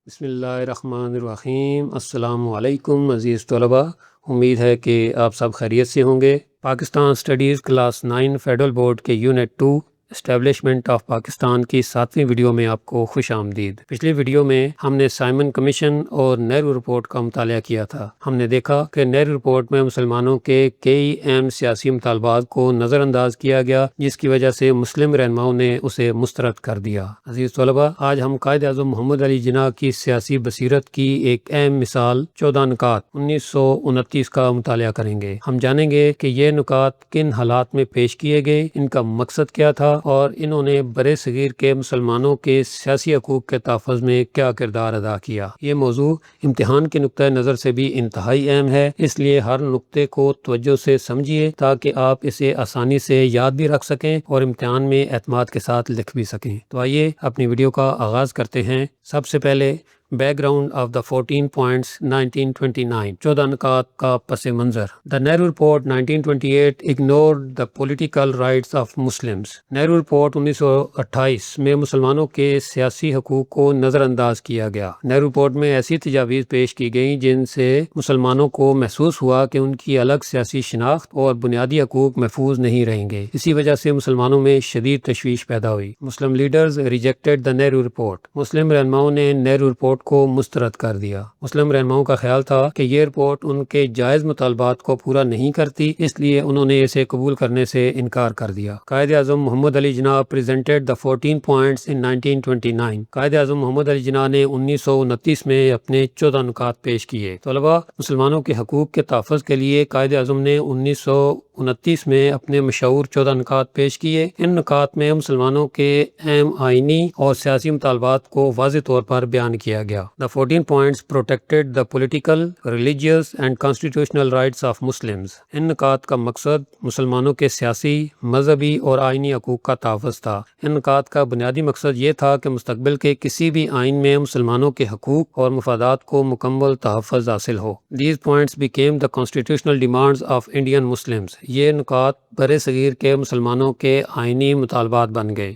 بسم اللہ الرحمن الرحیم۔ السلام علیکم عزیز طلباء، امید ہے کہ آپ سب خیریت سے ہوں گے۔ Pakistan studies class 9 federal board کے یونٹ 2 اسٹیبلشمنٹ آف پاکستان کی 7ویں ویڈیو میں آپ کو خوش آمدید۔ پچھلی ویڈیو میں ہم نے سائمن کمیشن اور نہرو رپورٹ کا مطالعہ کیا تھا۔ ہم نے دیکھا کہ نہرو رپورٹ میں مسلمانوں کے کئی اہم سیاسی مطالبات کو نظر انداز کیا گیا، جس کی وجہ سے مسلم رہنماؤں نے اسے مسترد کر دیا۔ عزیز طلباء، آج ہم قائد اعظم محمد علی جناح کی سیاسی بصیرت کی ایک اہم مثال 14 نکات 1929 کا مطالعہ کریں گے۔ ہم جانیں گے کہ یہ نکات کن حالات میں پیش کیے گئے، ان کا مقصد کیا تھا اور انہوں نے برِ صغیر کے مسلمانوں کے سیاسی حقوق کے تحفظ میں کیا کردار ادا کیا۔ یہ موضوع امتحان کے نقطۂ نظر سے بھی انتہائی اہم ہے، اس لیے ہر نقطے کو توجہ سے سمجھیے تاکہ آپ اسے آسانی سے یاد بھی رکھ سکیں اور امتحان میں اعتماد کے ساتھ لکھ بھی سکیں۔ تو آئیے اپنی ویڈیو کا آغاز کرتے ہیں۔ سب سے پہلے background of the 14 points 1929، 14 نکات کا پس منظر۔ The Nehru report 1928 ignored the political rights of Muslims۔ Nehru report 1928 میں مسلمانوں کے سیاسی حقوق کو نظر انداز کیا گیا۔ نہرو رپورٹ میں ایسی تجاویز پیش کی گئیں جن سے مسلمانوں کو محسوس ہوا کہ ان کی الگ سیاسی شناخت اور بنیادی حقوق محفوظ نہیں رہیں گے۔ اسی وجہ سے مسلمانوں میں شدید تشویش پیدا ہوئی۔ مسلم لیڈرز ریجیکٹڈ دا نہرو رپورٹ۔ مسلم رہنماؤں نے نہرو رپورٹ کو مسترد کر دیا۔ مسلم رہنماؤں کا خیال تھا کہ یہ رپورٹ ان کے جائز مطالبات کو پورا نہیں کرتی، اس لیے انہوں نے اسے قبول کرنے سے انکار کر دیا۔ قائد اعظم محمد Ali Jinnah presented the 14 points in 1929۔ Quaid Azam محمد علی جناح نے 1929 میں اپنے 14 نکات پیش کیے۔ طلباء، مسلمانوں کے حقوق کے تحفظ کے لیے قائد اعظم نے 1929 میں اپنے مشہور 14 نکات پیش کیے۔ ان نکات میں مسلمانوں کے اہم آئینی اور سیاسی مطالبات کو واضح طور پر بیان کیا گیا۔ The 14 points protected the political, religious and constitutional rights of Muslims۔ ان نکات کا مقصد مسلمانوں کے سیاسی، مذہبی اور آئینی حقوق کا تحفظ تھا۔ ان نکات کا بنیادی مقصد یہ تھا کہ مستقبل کے کسی بھی آئین میں مسلمانوں کے حقوق اور مفادات کو مکمل تحفظ حاصل ہو۔ These points became the constitutional demands of Indian Muslims۔ یہ نکات برِ صغیر کے مسلمانوں کے آئینی مطالبات بن گئے۔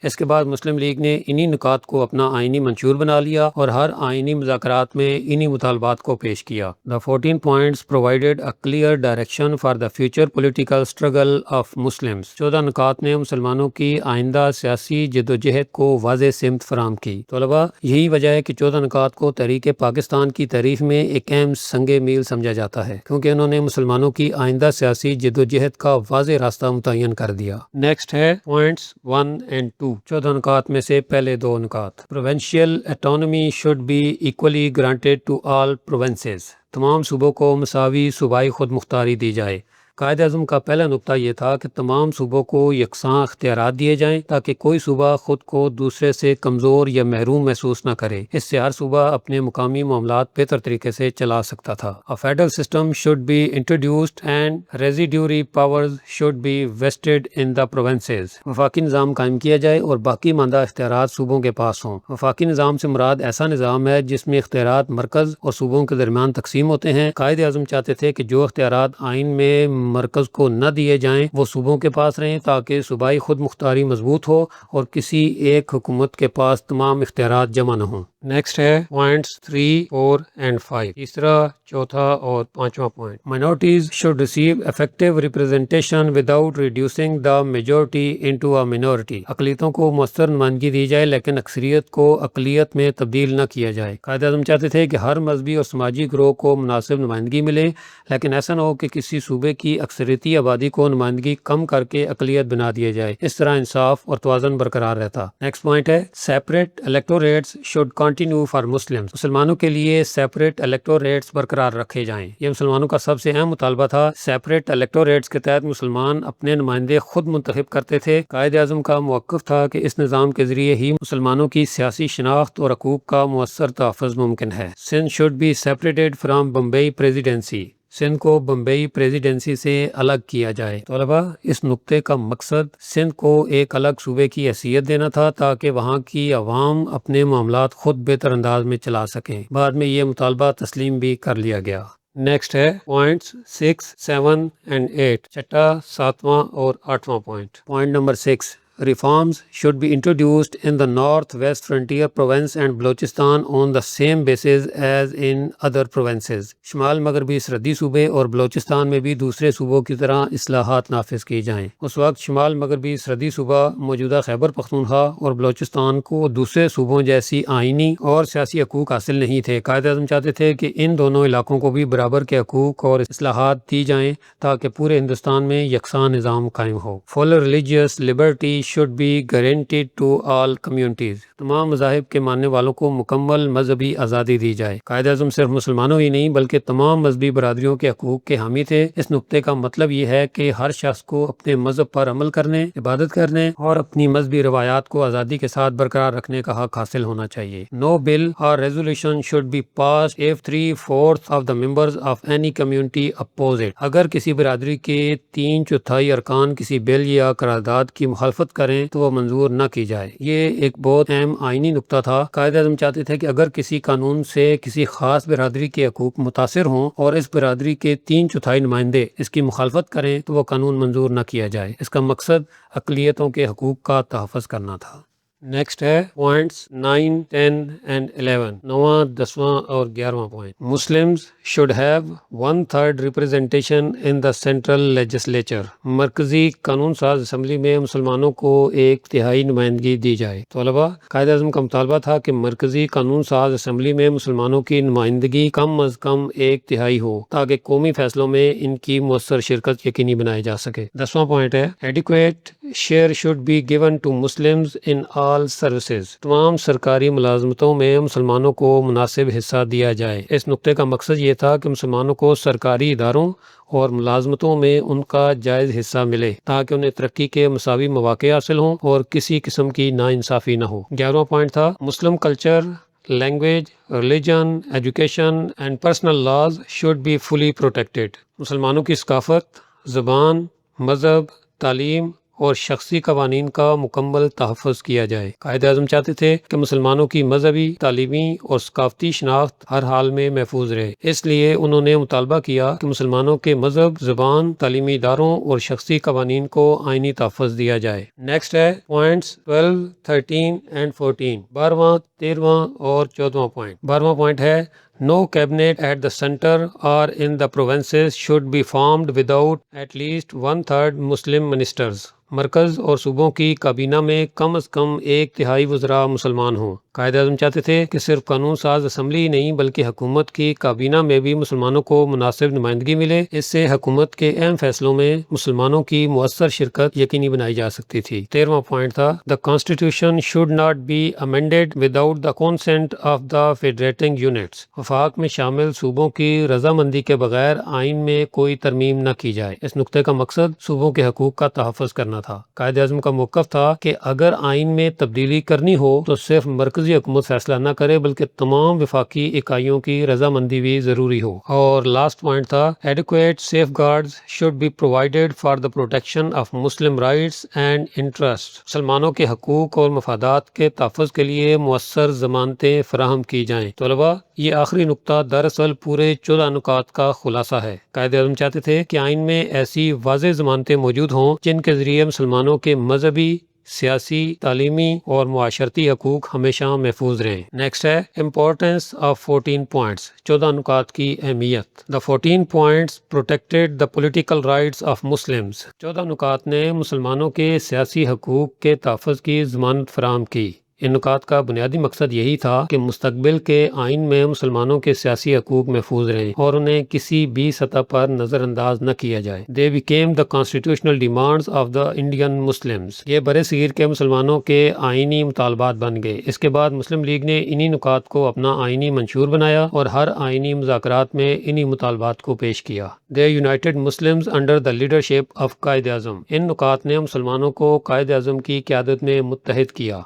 اس کے بعد مسلم لیگ نے انہی نکات کو اپنا آئینی منشور بنا لیا اور ہر آئینی مذاکرات میں انہی مطالبات کو پیش کیا۔ The 14 points provided a clear direction for the future political struggle of Muslims۔ 14 نکات نے مسلمانوں کی آئندہ سیاسی جدوجہد کو واضح سمت فراہم کی۔ طلباء، یہی وجہ ہے کہ 14 نکات کو تحریک پاکستان کی تاریخ میں ایک اہم سنگ میل سمجھا جاتا ہے، کیونکہ انہوں نے مسلمانوں کی آئندہ سیاسی جدوجہد کا واضح راستہ متعین کر دیا۔ نیکسٹ ہے پوائنٹس 1 and 2۔ 14 نکات میں سے پہلے 2 نکات۔ Provincial autonomy should be equally granted to all provinces۔ تمام صوبوں کو مساوی صوبائی خود مختاری دی جائے۔ قائد اعظم کا پہلا نقطہ یہ تھا کہ تمام صوبوں کو یکساں اختیارات دیے جائیں تاکہ کوئی صوبہ خود کو دوسرے سے کمزور یا محروم محسوس نہ کرے۔ اس سے ہر صوبہ اپنے مقامی معاملات بہتر طریقے سے چلا سکتا تھا۔ A federal system should be introduced and residuary powers should be vested in the provinces۔ وفاقی نظام قائم کیا جائے اور باقی ماندہ اختیارات صوبوں کے پاس ہوں۔ وفاقی نظام سے مراد ایسا نظام ہے جس میں اختیارات مرکز اور صوبوں کے درمیان تقسیم ہوتے ہیں۔ قائد اعظم چاہتے تھے کہ جو اختیارات آئین میں مرکز کو نہ دیے جائیں وہ صوبوں کے پاس رہیں تاکہ صوبائی خود مختاری مضبوط ہو اور کسی ایک حکومت کے پاس تمام اختیارات جمع نہ ہوں۔ نیکسٹ ہے پوائنٹس 3، 4 and 5۔ تیسرا، چوتھا اور پانچواں point. Minorities should receive effective representation without reducing the majority into a minority۔ اقلیتوں کو مؤثر نمائندگی دی جائے لیکن اکثریت کو اقلیت میں تبدیل نہ کیا جائے۔ قائد اعظم چاہتے تھے کہ ہر مذہبی اور سماجی گروہ کو مناسب نمائندگی ملے، لیکن ایسا نہ ہو کہ کسی صوبے کی اکثریتی آبادی کو نمائندگی کم کر کے اقلیت بنا دیا جائے۔ اس طرح انصاف اور توازن برقرار رہتا۔ نیکسٹ پوائنٹ ہے separate electorates should continue for Muslims۔ مسلمانوں کے لیے separate electorates برقرار رکھے جائیں۔ یہ مسلمانوں کا سب سے اہم مطالبہ تھا۔ separate electorates کے تحت مسلمان اپنے نمائندے خود منتخب کرتے تھے۔ قائد اعظم کا موقف تھا کہ اس نظام کے ذریعے ہی مسلمانوں کی سیاسی شناخت اور حقوق کا مؤثر تحفظ ممکن ہے۔ Sindh should be separated from Bombay Presidency۔ Sindh کو بمبئی پریزیڈنسی سے الگ کیا جائے۔ طلباء، اس نقطے کا مقصد سندھ کو ایک الگ صوبے کی حیثیت دینا تھا تاکہ وہاں کی عوام اپنے معاملات خود بہتر انداز میں چلا سکیں۔ بعد میں یہ مطالبہ تسلیم بھی کر لیا گیا۔ نیکسٹ ہے پوائنٹس 6، 7 and 8۔ چھٹا، 7واں اور 8واں point. Point number 6، reforms should be introduced in the north-west frontier province and Balochistan on the same basis as in other provinces. شمال مغربی سرحدی صوبے اور بلوچستان میں بھی دوسرے صوبوں کی طرح اصلاحات نافذ کی جائیں۔ اس وقت شمال مغربی سرحدی صوبہ موجودہ خیبر پختونخوا اور بلوچستان کو دوسرے صوبوں جیسی آئینی اور سیاسی حقوق حاصل نہیں تھے۔ قائد اعظم چاہتے تھے کہ ان دونوں علاقوں کو بھی برابر کے حقوق اور اصلاحات دی جائیں تاکہ پورے ہندوستان میں یکساں نظام قائم ہو۔ Full religious liberty should be guaranteed to all communities. تمام مذاہب کے ماننے والوں کو مکمل مذہبی آزادی دی جائے۔ قائد اعظم صرف مسلمانوں ہی نہیں بلکہ تمام مذہبی برادریوں کے حقوق کے حامی تھے۔ اس نقطے کا مطلب یہ ہے کہ ہر شخص کو اپنے مذہب پر عمل کرنے، عبادت کرنے اور اپنی مذہبی روایات کو آزادی کے ساتھ برقرار رکھنے کا حق حاصل ہونا چاہیے۔ No bill or resolution should be passed if 3/4 of the members of any community oppose it. اگر کسی برادری کے 3/4 ارکان کسی بل یا قرارداد کی مخالفت کریں تو وہ منظور نہ کی جائے۔ یہ ایک بہت اہم آئینی نقطہ تھا۔ قائد اعظم چاہتے تھے کہ اگر کسی قانون سے کسی خاص برادری کے حقوق متاثر ہوں اور اس برادری کے 3/4 نمائندے اس کی مخالفت کریں تو وہ قانون منظور نہ کیا جائے۔ اس کا مقصد اقلیتوں کے حقوق کا تحفظ کرنا تھا۔ نیکسٹ ہے پوائنٹس 9, 10 and 11، 9واں، 10واں اور 11واں point. Muslims should have 1/3 representation in the central legislature. مرکزی قانون ساز اسمبلی میں مسلمانوں کو 1/3 نمائندگی دی جائے۔ طلباء، قائد اعظم کا مطالبہ تھا کہ مرکزی قانون ساز اسمبلی میں مسلمانوں کی نمائندگی کم از کم 1/3 ہو تاکہ قومی فیصلوں میں ان کی مؤثر شرکت یقینی بنائی جا سکے۔ 10واں پوائنٹ ہے adequate share should be given to Muslims in all services. تمام سرکاری ملازمتوں میں مسلمانوں کو مناسب حصہ دیا جائے۔ اس نقطے کا مقصد یہ تھا کہ مسلمانوں کو سرکاری اداروں اور ملازمتوں میں ان کا جائز حصہ ملے تاکہ انہیں ترقی کے مساوی مواقع حاصل ہوں اور کسی قسم کی ناانصافی نہ ہو۔ 11واں پوائنٹ تھا Muslim culture, language, religion, education and personal laws should be fully protected. مسلمانوں کی ثقافت، زبان، مذہب، تعلیم اور شخصی قوانین کا مکمل تحفظ کیا جائے۔ قائد اعظم چاہتے تھے کہ مسلمانوں کی مذہبی، تعلیمی اور ثقافتی شناخت ہر حال میں محفوظ رہے۔ اس لیے انہوں نے مطالبہ کیا کہ مسلمانوں کے مذہب، زبان، تعلیمی اداروں اور شخصی قوانین کو آئینی تحفظ دیا جائے۔ نیکسٹ ہے پوائنٹس 12, 13 and 14، 12واں، 13واں اور 14واں پوائنٹ۔ 12واں پوائنٹ ہے No cabinet at the center or in the provinces should be formed without at least 1/3 Muslim ministers. مرکز اور صوبوں کی کابینہ میں کم از کم 1/3 وزراء مسلمان ہوں۔ قائد اعظم چاہتے تھے کہ صرف قانون ساز اسمبلی ہی نہیں بلکہ حکومت کی کابینہ میں بھی مسلمانوں کو مناسب نمائندگی ملے۔ اس سے حکومت کے اہم فیصلوں میں مسلمانوں کی مؤثر شرکت یقینی بنائی جا سکتی تھی۔ 13واں پوائنٹ تھا The Constitution should not be amended without the consent of the federating units. وفاق میں شامل صوبوں کی رضامندی کے بغیر آئین میں کوئی ترمیم نہ کی جائے۔ اس نقطے کا مقصد صوبوں کے حقوق کا تحفظ کرنا تھا۔ قائد اعظم کا موقف تھا کہ اگر آئین میں تبدیلی کرنی ہو تو صرف مرکزی حکومت فیصلہ نہ کرے بلکہ تمام وفاقی اکائیوں کی رضامندی بھی ضروری ہو۔ اور لاسٹ پوائنٹ تھا adequate safeguards should be provided for the protection of Muslim rights and interest. مسلمانوں کے حقوق اور مفادات کے تحفظ کے لیے مؤثر ضمانتیں فراہم کی جائیں۔ طلباء، یہ آخری نقطہ دراصل پورے 14 نکات کا خلاصہ ہے۔ قائد اعظم چاہتے تھے کہ آئین میں ایسی واضح ضمانتیں موجود ہوں جن کے ذریعے مسلمانوں کے مذہبی، سیاسی، تعلیمی اور معاشرتی حقوق ہمیشہ محفوظ رہیں۔ نیکسٹ ہے امپورٹنس آف 14 پوائنٹس، 14 نکات کی اہمیت۔ The 14 points protected the political rights of Muslims. 14 نکات نے مسلمانوں کے سیاسی حقوق کے تحفظ کی ضمانت فراہم کی۔ ان نکات کا بنیادی مقصد یہی تھا کہ مستقبل کے آئین میں مسلمانوں کے سیاسی حقوق محفوظ رہیں اور انہیں کسی بھی سطح پر نظر انداز نہ کیا جائے۔ They became the constitutional demands of the Indian Muslims. یہ برصغیر کے مسلمانوں کے آئینی مطالبات بن گئے۔ اس کے بعد مسلم لیگ نے انہی نکات کو اپنا آئینی منشور بنایا اور ہر آئینی مذاکرات میں انہی مطالبات کو پیش کیا۔ They united Muslims under the leadership of Quaid Azam. ان نکات نے مسلمانوں کو قائد اعظم کی قیادت میں متحد کیا۔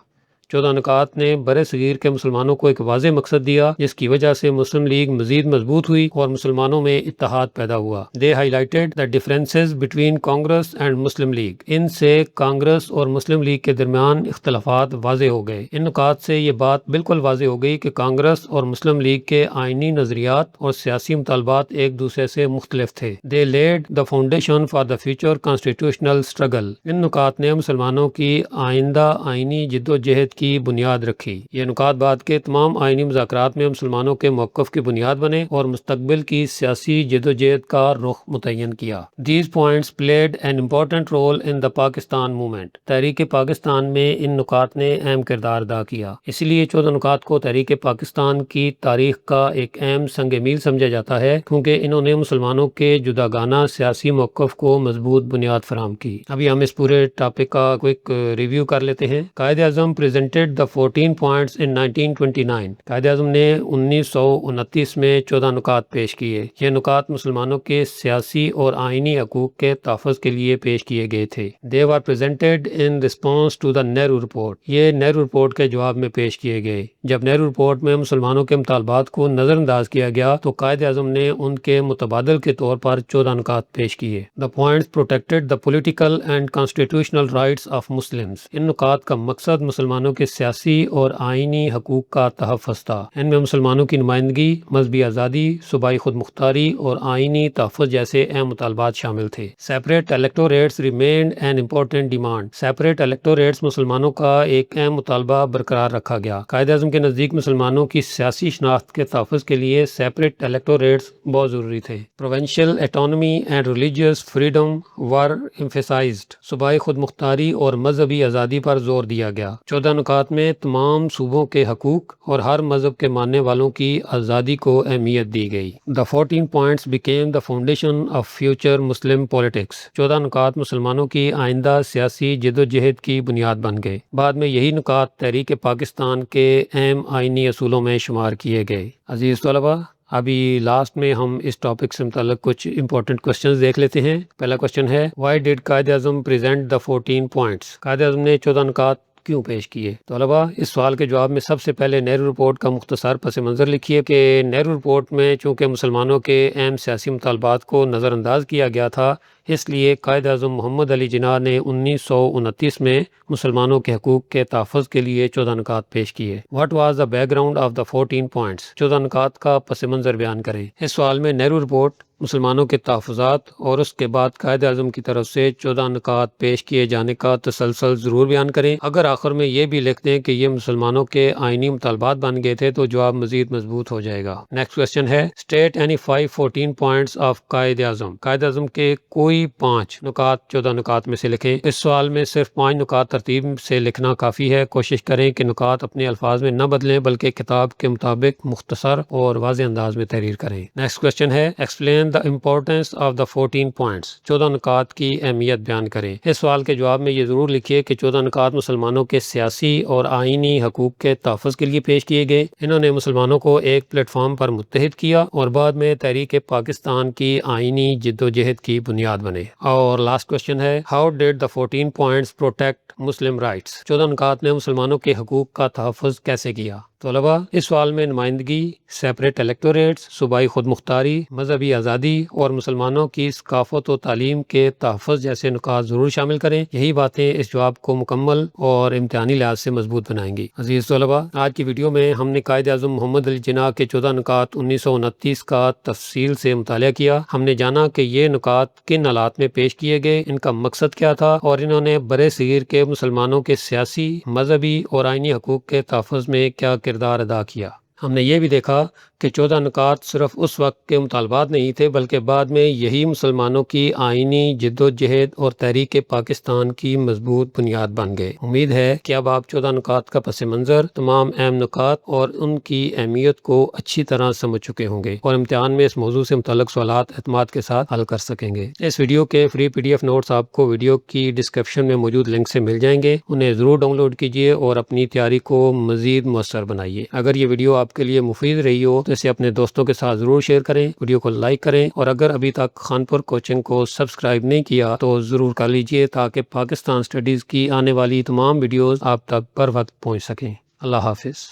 14 نکات نے برِ صغیر کے مسلمانوں کو ایک واضح مقصد دیا جس کی وجہ سے مسلم لیگ مزید مضبوط ہوئی اور مسلمانوں میں اتحاد پیدا ہوا۔ They highlighted the differences between Congress and Muslim League۔ ان سے کانگریس اور مسلم لیگ کے درمیان اختلافات واضح ہو گئے۔ ان نکات سے یہ بات بالکل واضح ہو گئی کہ کانگریس اور مسلم لیگ کے آئینی نظریات اور سیاسی مطالبات ایک دوسرے سے مختلف تھے۔ They laid the foundation for the future constitutional struggle۔ ان نکات نے مسلمانوں کی آئندہ آئینی جد و جہد کی بنیاد رکھی۔ یہ نکات بعد کے تمام آئینی مذاکرات میں مسلمانوں کے موقف کی بنیاد بنے اور مستقبل کی سیاسی جد و جہد کا رخ متعین کیا۔ These points played an important role in the Pakistan movement۔ تحریک پاکستان میں ان نکات نے اہم کردار ادا کیا، اسی لیے 14 نکات کو تحریک پاکستان کی تاریخ کا ایک اہم سنگ میل سمجھا جاتا ہے کیونکہ انہوں نے مسلمانوں کے جداگانہ سیاسی موقف کو مضبوط بنیاد فراہم کی۔ ابھی ہم اس پورے ٹاپک کا کوئک ریویو کر لیتے ہیں۔ Quaid Azam presented the 14 points in 1929۔ Quaid Azam نے 1929 میں 14 نکات پیش کیے۔ یہ نکات مسلمانوں کے سیاسی اور آئینی حقوق کے تحفظ کے لیے پیش کیے گئے تھے۔ They were presented in response to the Nehru report. یہ نہرو رپورٹ کے جواب میں پیش کیے گئے۔ جب نہرو رپورٹ میں مسلمانوں کے مطالبات کو نظر انداز کیا گیا تو قائد اعظم نے ان کے متبادل کے طور پر 14 نکات پیش کیے۔ The points protected the political and constitutional rights of Muslims۔ ان نکات کا مقصد مسلمانوں کے سیاسی اور آئینی حقوق کا تحفظ تھا۔ ان میں مسلمانوں کی نمائندگی، مذہبی آزادی، صوبائی خود مختاری اور آئینی تحفظ جیسے اہم مطالبات شامل تھے۔ Separate electorates remained an important demand۔ Separate electorates مسلمانوں کا ایک اہم مطالبہ برقرار رکھا گیا۔ قائد اعظم کے نزدیک مسلمانوں کی سیاسی شناخت کے تحفظ کے لیے separate electorates بہت ضروری تھے۔ Provincial autonomy and religious freedom were emphasized۔ صوبائی خود مختاری اور مذہبی آزادی پر زور دیا گیا۔ 14 نکات میں تمام صوبوں کے حقوق اور ہر مذہب کے ماننے والوں کی آزادی کو اہمیت دی گئی۔ The 14 points became the foundation of future Muslim politics۔ 14 نکات مسلمانوں کی آئندہ سیاسی جد و جہد کی بنیاد بن گئے۔ بعد میں یہی نکات تحریک پاکستان کے اہم آئینی اصولوں میں شمار کیے گئے۔ عزیز طلباء، ابھی لاسٹ میں ہم اس ٹاپک سے متعلق کچھ امپورٹنٹ کوسچنز دیکھ لیتے ہیں۔ پہلا کوسچن ہے why did Quaid Azam present the 14 points? Quaid Azam نے 14 نکات کیوں پیش کیے؟ طلباء، اس سوال کے جواب میں سب سے پہلے نہرو رپورٹ کا مختصر پس منظر لکھیے کہ نہرو رپورٹ میں چونکہ مسلمانوں کے اہم سیاسی مطالبات کو نظر انداز کیا گیا تھا، اس لیے قائد اعظم محمد علی جناح نے 1929 میں مسلمانوں کے حقوق کے تحفظ کے لیے 14 نکات پیش کیے۔ What was the back ground of the 14 points? 14 نکات کا پس منظر بیان کریں۔ اس سوال میں نہرو رپورٹ، مسلمانوں کے تحفظات اور اس کے بعد قائد اعظم کی طرف سے 14 نکات پیش کیے جانے کا تسلسل ضرور بیان کریں۔ اگر آخر میں یہ بھی لکھ دیں کہ یہ مسلمانوں کے آئینی مطالبات بن گئے تھے تو جواب مزید مضبوط ہو جائے گا۔ نیکسٹ کوسچن ہے state any 5 14 points of Quaid Azam. Quaid Azam کے کوئی 5 نکات 14 نکات میں سے لکھیں۔ اس سوال میں صرف 5 نکات ترتیب سے لکھنا کافی ہے۔ کوشش کریں کہ نکات اپنے الفاظ میں نہ بدلیں بلکہ کتاب کے مطابق مختصر اور واضح انداز میں تحریر کریں۔ نیکسٹ کوسچن ہے explain the importance of the 14 points۔ 14 نکات کی اہمیت بیان کریں۔ اس سوال کے جواب میں یہ ضرور لکھیے کہ 14 نکات مسلمانوں کے سیاسی اور آئینی حقوق کے تحفظ کے لیے پیش کیے گئے۔ انہوں نے مسلمانوں کو ایک پلیٹ فارم پر متحد کیا اور بعد میں تحریک پاکستان کی آئینی جد و جہد کی بنیاد بنے۔ اور لاسٹ کوسچن ہے how did the 14 points protect Muslim rights؟ 14 نکات نے مسلمانوں کے حقوق کا تحفظ کیسے کیا؟ طلباء، اس سوال میں نمائندگی، سیپریٹ الیکٹوریٹس، صوبائی خود مختاری، مذہبی آزادی اور مسلمانوں کی ثقافت و تعلیم کے تحفظ جیسے نکات ضرور شامل کریں۔ یہی باتیں اس جواب کو مکمل اور امتحانی لحاظ سے مضبوط بنائیں گی۔ عزیز طلباء، آج کی ویڈیو میں ہم نے قائد اعظم محمد علی جناح کے 14 نکات 1929 کا تفصیل سے مطالعہ کیا۔ ہم نے جانا کہ یہ نکات کن حالات میں پیش کیے گئے، ان کا مقصد کیا تھا اور انہوں نے برِ صغیر کے مسلمانوں کے سیاسی، مذہبی اور آئینی حقوق کے تحفظ میں کیا کردار ادا کیا۔ ہم نے یہ بھی دیکھا کہ 14 نکات صرف اس وقت کے مطالبات نہیں تھے بلکہ بعد میں یہی مسلمانوں کی آئینی جد و جہد اور تحریک پاکستان کی مضبوط بنیاد بن گئے۔ امید ہے کہ اب آپ 14 نکات کا پس منظر، تمام اہم نکات اور ان کی اہمیت کو اچھی طرح سمجھ چکے ہوں گے اور امتحان میں اس موضوع سے متعلق سوالات اعتماد کے ساتھ حل کر سکیں گے۔ اس ویڈیو کے فری PDF نوٹس آپ کو ویڈیو کی ڈسکرپشن میں موجود لنک سے مل جائیں گے۔ انہیں ضرور ڈاؤن لوڈ کیجیے اور اپنی تیاری کو مزید مؤثر بنائیے۔ اگر یہ ویڈیو آپ آپ کے لیے مفید رہی ہو تو اسے اپنے دوستوں کے ساتھ ضرور شیئر کریں، ویڈیو کو لائک کریں، اور اگر ابھی تک خانپور کوچنگ کو سبسکرائب نہیں کیا تو ضرور کر لیجئے تاکہ پاکستان اسٹڈیز کی آنے والی تمام ویڈیوز آپ تک پر وقت پہنچ سکیں۔ اللہ حافظ۔